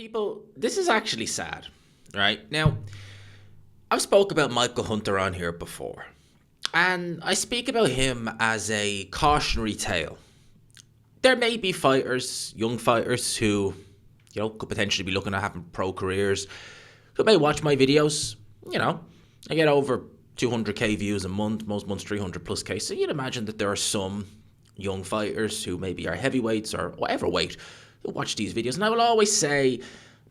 People, this is actually sad, right? Now, I've spoke about Michael Hunter on here before, and I speak about him as a cautionary tale. There may be fighters, young fighters, who, could potentially be looking at having pro careers, who may watch my videos. I get over 200k views a month, most months 300 plus k. So you'd imagine that there are some young fighters who maybe are heavyweights or whatever weight who watch these videos. And I will always say,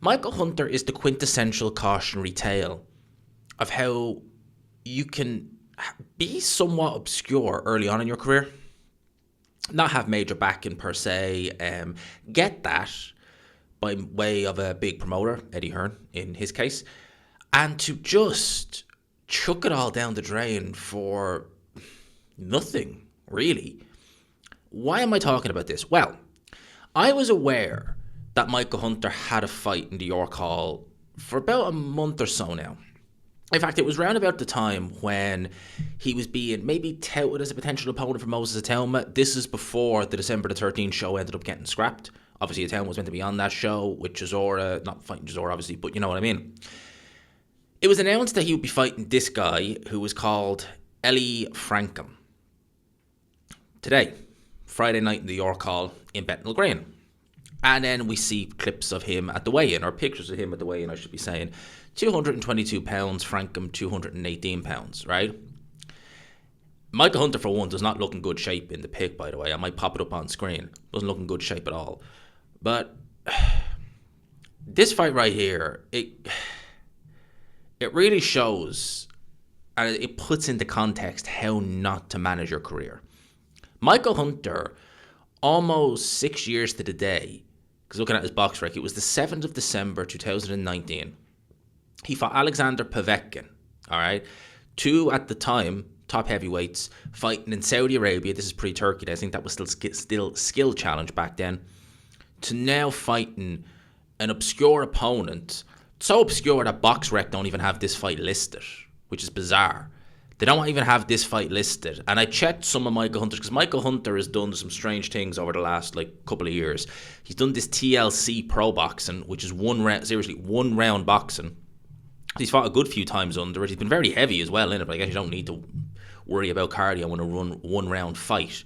Michael Hunter is the quintessential cautionary tale of how you can be somewhat obscure early on in your career, not have major backing per se, get that by way of a big promoter, Eddie Hearn in his case, and to just chuck it all down the drain for nothing, really. Why am I talking about this? Well, I was aware that Michael Hunter had a fight in the York Hall for about a month or so now. In fact, it was round about the time when he was being maybe touted as a potential opponent for Moses Atelma. This is before the December the 13th show ended up getting scrapped. Obviously, Atelma was meant to be on that show with Chisora, not fighting Chisora, obviously, but you know what I mean. It was announced that he would be fighting this guy who was called Eli Frankham. Today, Friday night in the York Hall in Bethnal Green. And then we see clips of him at the weigh-in, or pictures of him at the weigh-in, I should be saying. 222 pounds, Frankham 218 pounds, right? Michael Hunter, for one, does not look in good shape in the pic, by the way. I might pop it up on screen. Doesn't look in good shape at all. But this fight right here, it really shows, and it puts into context how not to manage your career. Michael Hunter, almost 6 years to the day, because looking at his BoxRec, it was the 7th of December 2019. He fought Alexander Povetkin, all right? Two, at the time, top heavyweights, fighting in Saudi Arabia. This is pre-Turkey. I think that was still skill challenge back then. To now fighting an obscure opponent, so obscure that BoxRec don't even have this fight listed, which is bizarre. They don't even have this fight listed. And I checked some of Michael Hunter's, because Michael Hunter has done some strange things over the last couple of years. He's done this TLC pro boxing, which is one round boxing. He's fought a good few times under it. He's been very heavy as well in it, but I guess you don't need to worry about cardio in a one round fight.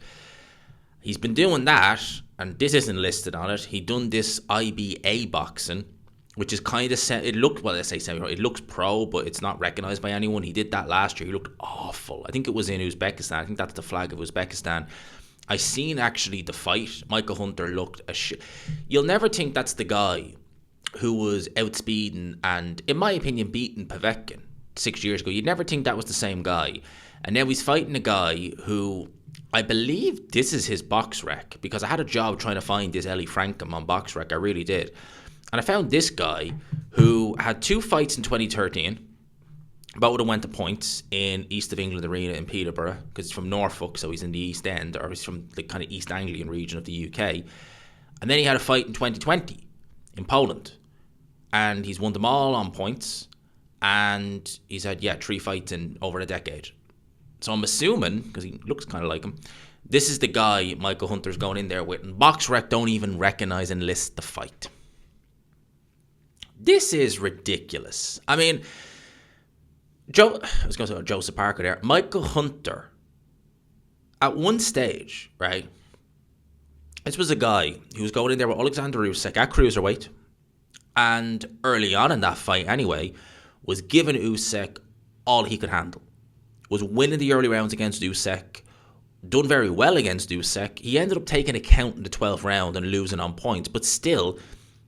He's been doing that, and this isn't listed on it. He done this IBA boxing, which is kind of, it looks pro, but it's not recognized by anyone. He did that last year. He looked awful. I think it was in Uzbekistan. I think that's the flag of Uzbekistan. I seen actually the fight. Michael Hunter looked a shit. You'll never think that's the guy who was outspeeding and, in my opinion, beating Povetkin 6 years ago. You'd never think that was the same guy. And now he's fighting a guy who, I believe this is his BoxRec, because I had a job trying to find this Eli Frankham on BoxRec. I really did. And I found this guy who had two fights in 2013. Both of them went to points in East of England Arena in Peterborough, because he's from Norfolk, so he's in the East End, or he's from the kind of East Anglian region of the UK. And then he had a fight in 2020 in Poland. And he's won them all on points. And he's had, 3 fights in over a decade. So I'm assuming, because he looks kind of like him, this is the guy Michael Hunter's going in there with. And BoxRec don't even recognize and list the fight. This is ridiculous. I mean, I was going to say Joseph Parker there. Michael Hunter, at one stage, right, this was a guy who was going in there with Alexander Usyk at cruiserweight, and early on in that fight anyway, was giving Usyk all he could handle. Was winning the early rounds against Usyk, done very well against Usyk. He ended up taking a count in the 12th round and losing on points, but still,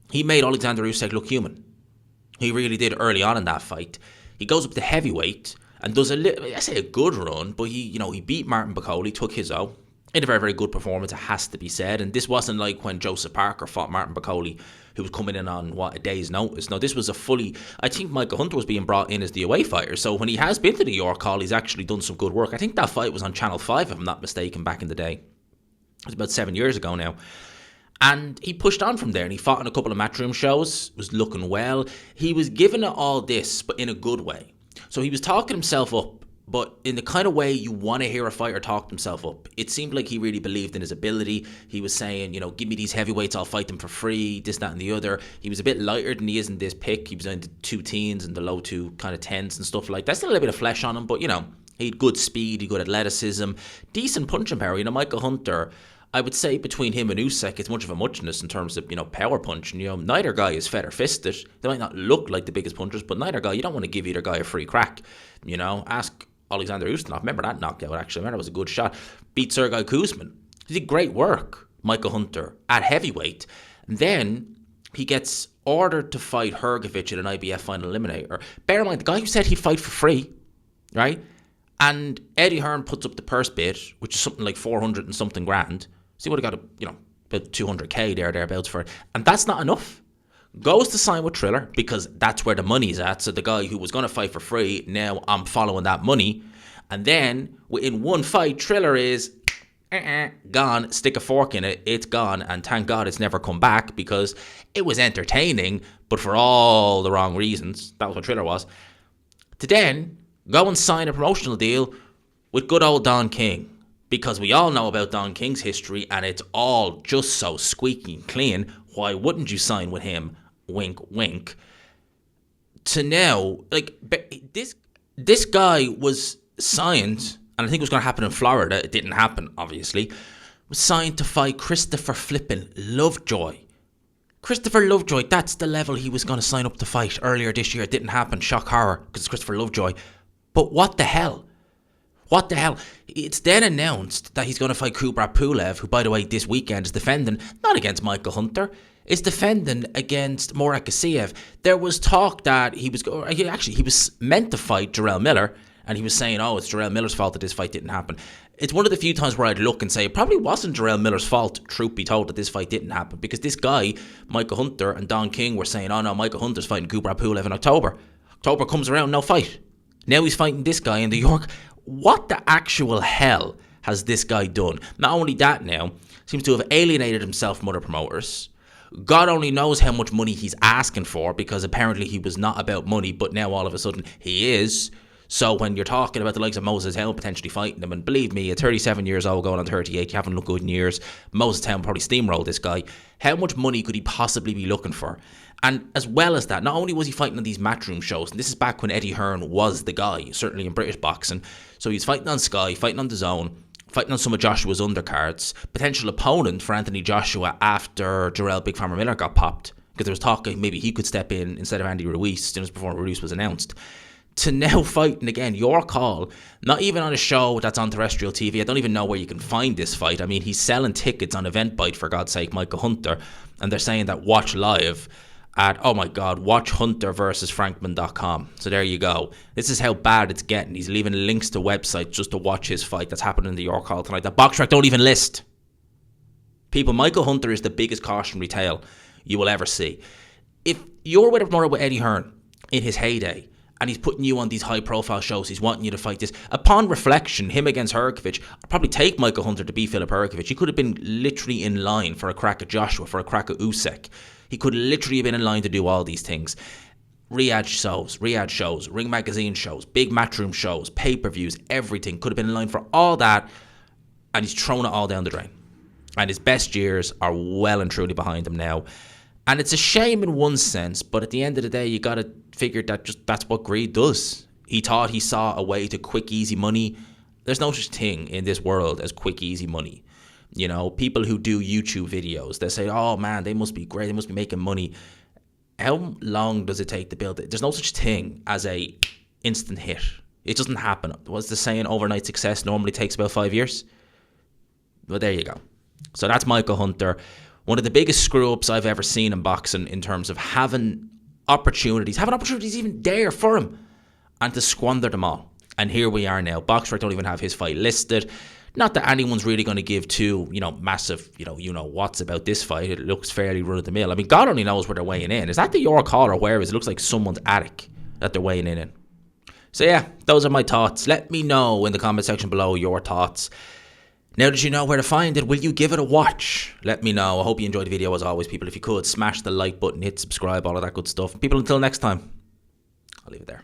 he made Alexander Usyk look human. He really did early on in that fight. He goes up to heavyweight and does a good run, but he beat Martin Bakole, took his O. In a very, very good performance, it has to be said. And this wasn't like when Joseph Parker fought Martin Bakole, who was coming in on, a day's notice. No, this was I think Michael Hunter was being brought in as the away fighter. So when he has been to the York Hall, he's actually done some good work. I think that fight was on Channel 5, if I'm not mistaken, back in the day. It was about 7 years ago now. And he pushed on from there, and he fought on a couple of matchroom shows, was looking well. He was giving it all this, but in a good way. So he was talking himself up but in the kind of way you want to hear a fighter talk himself up. It seemed like he really believed in his ability. He was saying, give me these heavyweights, I'll fight them for free, this, that, and the other. He was a bit lighter than he is in this pick. He was in the 2 teens and the low 2 kind of 10s and stuff like that. Still a little bit of flesh on him, but, he had good speed, he had good athleticism, decent punching power. Michael Hunter, I would say between him and Usyk, it's much of a muchness in terms of, power punch. And, neither guy is feather-fisted. They might not look like the biggest punchers, but neither guy, you don't want to give either guy a free crack. Ask Alexander Ustinov. Remember that knockout, actually. I remember it was a good shot. Beat Sergei Kuzmin. He did great work, Michael Hunter, at heavyweight. And then he gets ordered to fight Hrgovic in an IBF final eliminator. Bear in mind, the guy who said he'd fight for free, right? And Eddie Hearn puts up the purse bid, which is something like 400 and something grand. So he would have got about 200k thereabouts for it. And that's not enough. Goes to sign with Triller because that's where the money's at. So the guy who was going to fight for free, now I'm following that money. And then in one fight, Triller is gone. Stick a fork in it. It's gone. And thank God it's never come back because it was entertaining, but for all the wrong reasons. That was what Triller was. To then go and sign a promotional deal with good old Don King. Because we all know about Don King's history and it's all just so squeaky clean. Why wouldn't you sign with him? Wink, wink. To now, this guy was signed, and I think it was going to happen in Florida. It didn't happen, obviously. Was signed to fight Christopher Flippin' Lovejoy. Christopher Lovejoy, that's the level he was going to sign up to fight earlier this year. It didn't happen. Shock horror, because it's Christopher Lovejoy. But what the hell? What the hell? It's then announced that he's going to fight Kubrat Pulev, who, by the way, this weekend is defending, not against Michael Hunter, is defending against Murat Gassiev. There was talk that he was meant to fight Jarrell Miller, and he was saying, it's Jarrell Miller's fault that this fight didn't happen. It's one of the few times where I'd look and say it probably wasn't Jarrell Miller's fault, truth be told, that this fight didn't happen, because this guy, Michael Hunter, and Don King were saying, Michael Hunter's fighting Kubrat Pulev in October. October comes around, no fight. Now he's fighting this guy in New York. What the actual hell has this guy done? Not only that now, seems to have alienated himself from other promoters. God only knows how much money he's asking for, because apparently he was not about money, but now all of a sudden he is. So when you're talking about the likes of Moses Town potentially fighting him, and believe me, at 37 years old going on 38, you haven't looked good in years, Moses Town probably steamrolled this guy. How much money could he possibly be looking for? And as well as that, not only was he fighting on these matchroom shows, and this is back when Eddie Hearn was the guy, certainly in British boxing, so he's fighting on Sky, fighting on DAZN, fighting on some of Joshua's undercards, potential opponent for Anthony Joshua after Jarrell Big Farmer Miller got popped, because there was talk maybe he could step in instead of Andy Ruiz, soon before Ruiz was announced. To now fighting again, your call, not even on a show that's on terrestrial TV. I don't even know where you can find this fight. I mean, he's selling tickets on Eventbrite, for God's sake, Michael Hunter, and they're saying that watch live at, watch Hunter versus Frankman.com. So there you go. This is how bad it's getting. He's leaving links to websites just to watch his fight. That's happening in the York Hall tonight. That BoxRec don't even list. People, Michael Hunter is the biggest cautionary tale you will ever see. If you're with a promoter with Eddie Hearn in his heyday, and he's putting you on these high-profile shows, he's wanting you to fight this, upon reflection, him against Hrgovic, I'd probably take Michael Hunter to beat Filip Hrgovic. He could have been literally in line for a crack at Joshua, for a crack at Usyk. He could literally have been in line to do all these things. Riyadh shows, Ring Magazine shows, big matchroom shows, pay-per-views, everything. Could have been in line for all that, and he's thrown it all down the drain. And his best years are well and truly behind him now. And it's a shame in one sense, but at the end of the day, you got to figure that that's what greed does. He thought he saw a way to quick, easy money. There's no such thing in this world as quick, easy money. People who do YouTube videos, they say, oh man, they must be great, they must be making money. How long does it take to build it? There's no such thing as a instant hit. It doesn't happen. What's the saying? Overnight success normally takes about 5 years. Well, there you go. So that's Michael Hunter. One of the biggest screw-ups I've ever seen in boxing in terms of having opportunities even there for him, and to squander them all. And here we are now. BoxRec don't even have his fight listed. Not that anyone's really going to give two, massive, what's about this fight. It looks fairly run-of-the-mill. I mean, God only knows where they're weighing in. Is that the York Hall or where is it? It looks like someone's attic that they're weighing in. So yeah, those are my thoughts. Let me know in the comment section below your thoughts. Now that you know where to find it, will you give it a watch? Let me know. I hope you enjoyed the video as always, people. If you could, smash the like button, hit subscribe, all of that good stuff. People, until next time, I'll leave it there.